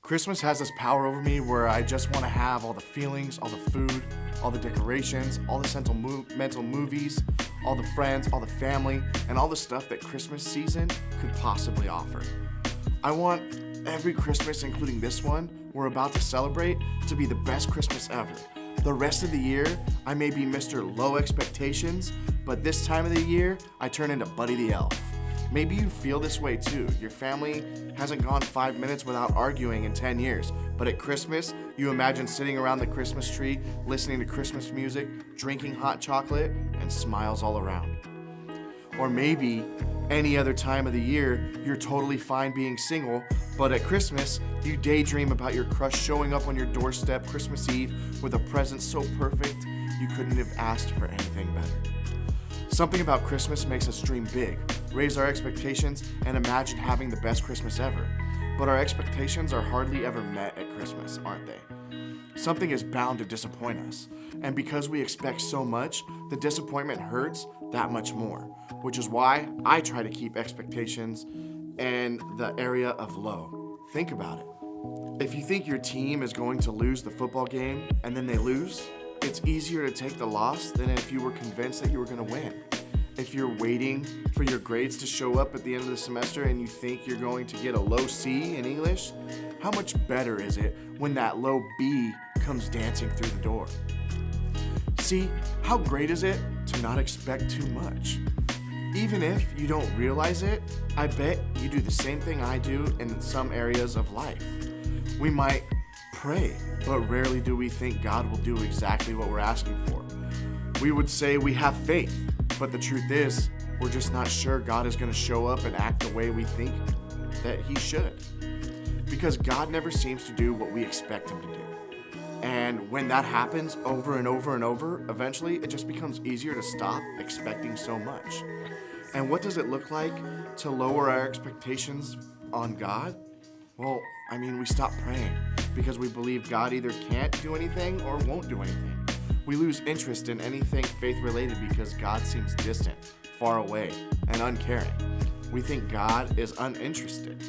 Christmas has this power over me where I just want to have all the feelings, all the food, all the decorations, all the mental movies, all the friends, all the family, and all the stuff that Christmas season could possibly offer. I want every Christmas, including this one we're about to celebrate, to be the best Christmas ever. The rest of the year, I may be Mr. Low Expectations, but this time of the year, I turn into Buddy the Elf. Maybe you feel this way too. Your family hasn't gone 5 minutes without arguing in 10 years, but at Christmas, you imagine sitting around the Christmas tree, listening to Christmas music, drinking hot chocolate, and smiles all around. Or maybe any other time of the year, you're totally fine being single, but at Christmas, you daydream about your crush showing up on your doorstep Christmas Eve with a present so perfect, you couldn't have asked for anything better. Something about Christmas makes us dream big, raise our expectations, and imagine having the best Christmas ever. But our expectations are hardly ever met at Christmas, aren't they? Something is bound to disappoint us, and because we expect so much, the disappointment hurts that much more, which is why I try to keep expectations in the area of low. Think about it. If you think your team is going to lose the football game and then they lose, it's easier to take the loss than if you were convinced that you were going to win. If you're waiting for your grades to show up at the end of the semester and you think you're going to get a low C in English, how much better is it when that low B comes dancing through the door? See, how great is it to not expect too much? Even if you don't realize it, I bet you do the same thing I do in some areas of life. We might pray, but rarely do we think God will do exactly what we're asking for. We would say we have faith, but the truth is, we're just not sure God is going to show up and act the way we think that He should. Because God never seems to do what we expect Him to do. And when that happens over and over and over, eventually it just becomes easier to stop expecting so much. And what does it look like to lower our expectations on God? Well, we stop praying because we believe God either can't do anything or won't do anything. We lose interest in anything faith-related because God seems distant, far away, and uncaring. We think God is uninterested.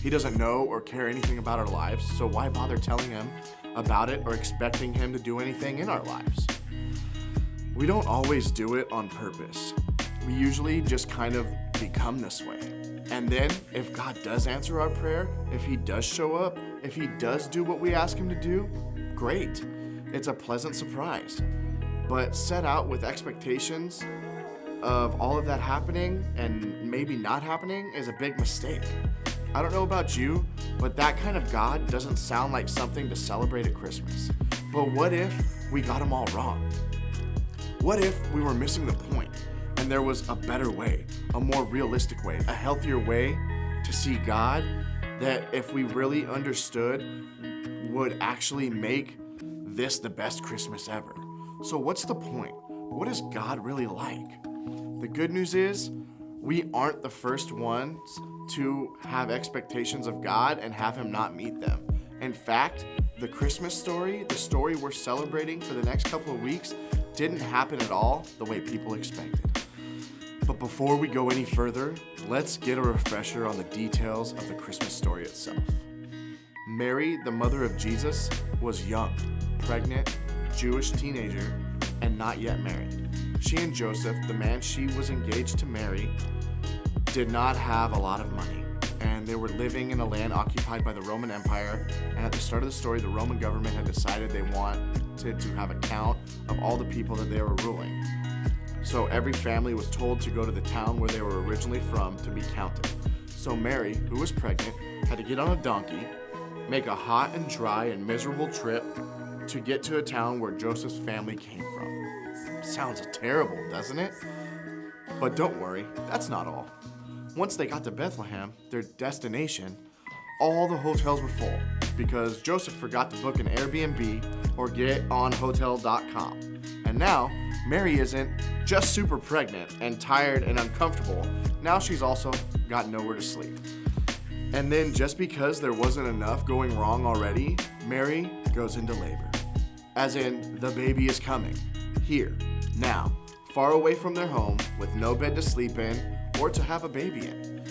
He doesn't know or care anything about our lives, so why bother telling Him about it or expecting Him to do anything in our lives? We don't always do it on purpose. We usually just kind of become this way. And then, if God does answer our prayer, if He does show up, if He does do what we ask Him to do, great. It's a pleasant surprise. But set out with expectations of all of that happening and maybe not happening is a big mistake. I don't know about you, but that kind of God doesn't sound like something to celebrate at Christmas. But what if we got Him all wrong? What if we were missing the point and there was a better way, a more realistic way, a healthier way to see God that if we really understood would actually make this the best Christmas ever? So what's the point? What is God really like? The good news is we aren't the first ones to have expectations of God and have Him not meet them. In fact, the Christmas story, the story we're celebrating for the next couple of weeks, didn't happen at all the way people expected. But before we go any further, let's get a refresher on the details of the Christmas story itself. Mary, the mother of Jesus, was young, pregnant, Jewish teenager, and not yet married. She and Joseph, the man she was engaged to marry, did not have a lot of money, and they were living in a land occupied by the Roman Empire, and at the start of the story, the Roman government had decided they wanted to have a count of all the people that they were ruling. So every family was told to go to the town where they were originally from to be counted. So Mary, who was pregnant, had to get on a donkey, make a hot and dry and miserable trip to get to a town where Joseph's family came from. Sounds terrible, doesn't it? But don't worry, that's not all. Once they got to Bethlehem, their destination, all the hotels were full because Joseph forgot to book an Airbnb or get on hotel.com. And now, Mary isn't just super pregnant and tired and uncomfortable, now she's also got nowhere to sleep. And then just because there wasn't enough going wrong already, Mary goes into labor. As in, the baby is coming, here, now, far away from their home, with no bed to sleep in or to have a baby in.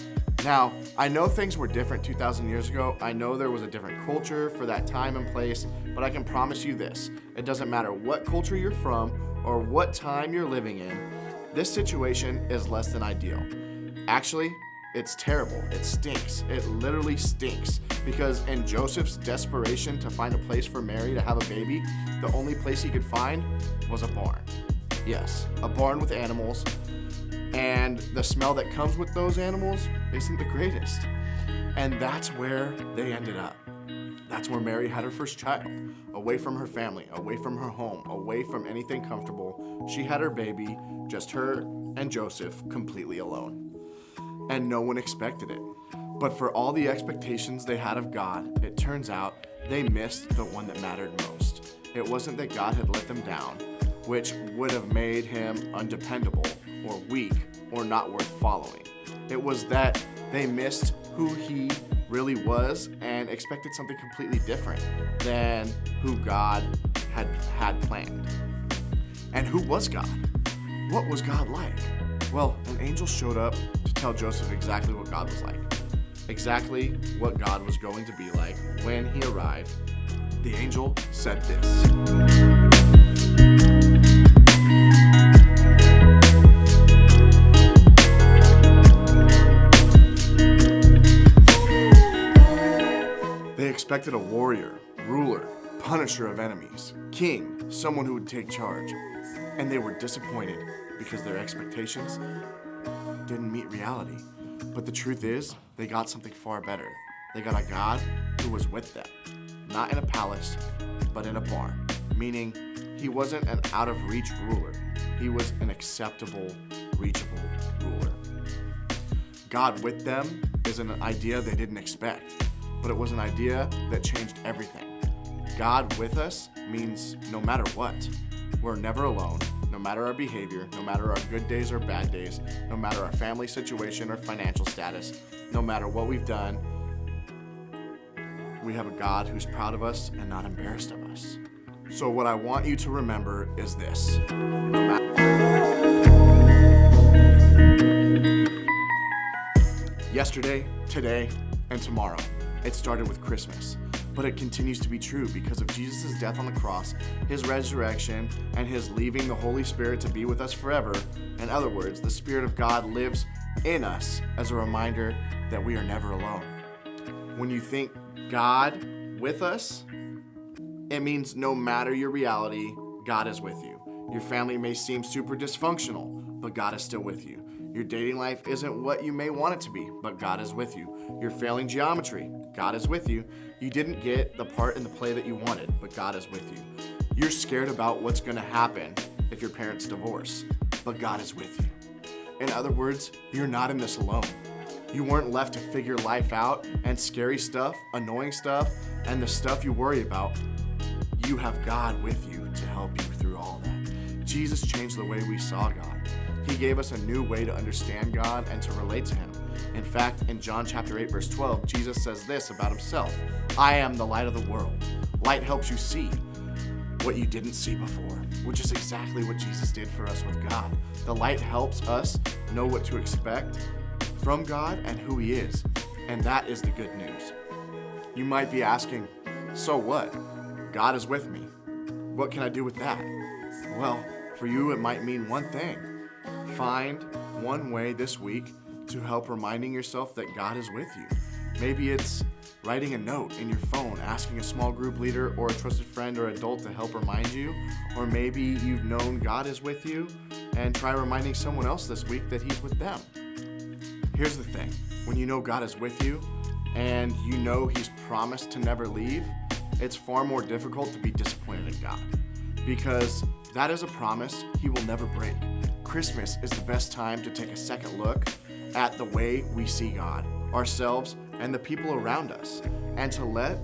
Now, I know things were different 2,000 years ago. I know there was a different culture for that time and place, but I can promise you this. It doesn't matter what culture you're from or what time you're living in, this situation is less than ideal. Actually, it's terrible. It stinks. It literally stinks. Because in Joseph's desperation to find a place for Mary to have a baby, the only place he could find was a barn. Yes, a barn with animals. And the smell that comes with those animals isn't the greatest. And that's where they ended up. That's where Mary had her first child. Away from her family, away from her home, away from anything comfortable. She had her baby, just her and Joseph, completely alone. And no one expected it. But for all the expectations they had of God, it turns out they missed the one that mattered most. It wasn't that God had let them down, which would have made him undependable or weak or not worth following. It was that they missed who he really was and expected something completely different than who God had planned. And who was God? What was God like? Well, an angel showed up to tell Joseph exactly what God was like. Exactly what God was going to be like when he arrived. The angel said this. They expected a warrior, ruler, punisher of enemies, king, someone who would take charge. And they were disappointed because their expectations didn't meet reality. But the truth is, they got something far better. They got a God who was with them, not in a palace, but in a barn, meaning he wasn't an out-of-reach ruler. He was an acceptable, reachable ruler. God with them is an idea they didn't expect, but it was an idea that changed everything. God with us means no matter what, we're never alone, no matter our behavior, no matter our good days or bad days, no matter our family situation or financial status, no matter what we've done, we have a God who's proud of us and not embarrassed of us. So what I want you to remember is this. Yesterday, today, and tomorrow, it started with Christmas. But it continues to be true because of Jesus' death on the cross, his resurrection, and his leaving the Holy Spirit to be with us forever. In other words, the Spirit of God lives in us as a reminder that we are never alone. When you think God with us, it means no matter your reality, God is with you. Your family may seem super dysfunctional, but God is still with you. Your dating life isn't what you may want it to be, but God is with you. You're failing geometry, God is with you. You didn't get the part in the play that you wanted, but God is with you. You're scared about what's gonna happen if your parents divorce, but God is with you. In other words, you're not in this alone. You weren't left to figure life out, and scary stuff, annoying stuff, and the stuff you worry about. You have God with you to help you through all that. Jesus changed the way we saw God. He gave us a new way to understand God and to relate to him. In fact, in John chapter 8, verse 12, Jesus says this about himself: I am the light of the world. Light helps you see what you didn't see before, which is exactly what Jesus did for us with God. The light helps us know what to expect from God and who he is. And that is the good news. You might be asking, so what? God is with me. What can I do with that? Well, for you, it might mean one thing. Find one way this week to help reminding yourself that God is with you. Maybe it's writing a note in your phone, asking a small group leader or a trusted friend or adult to help remind you. Or maybe you've known God is with you and try reminding someone else this week that he's with them. Here's the thing. When you know God is with you and you know he's promised to never leave, it's far more difficult to be disappointed in God, because that is a promise he will never break. Christmas is the best time to take a second look at the way we see God, ourselves, and the people around us, and to let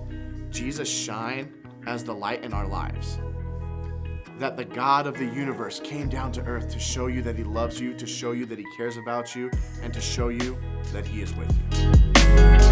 Jesus shine as the light in our lives. That the God of the universe came down to earth to show you that he loves you, to show you that he cares about you, and to show you that he is with you.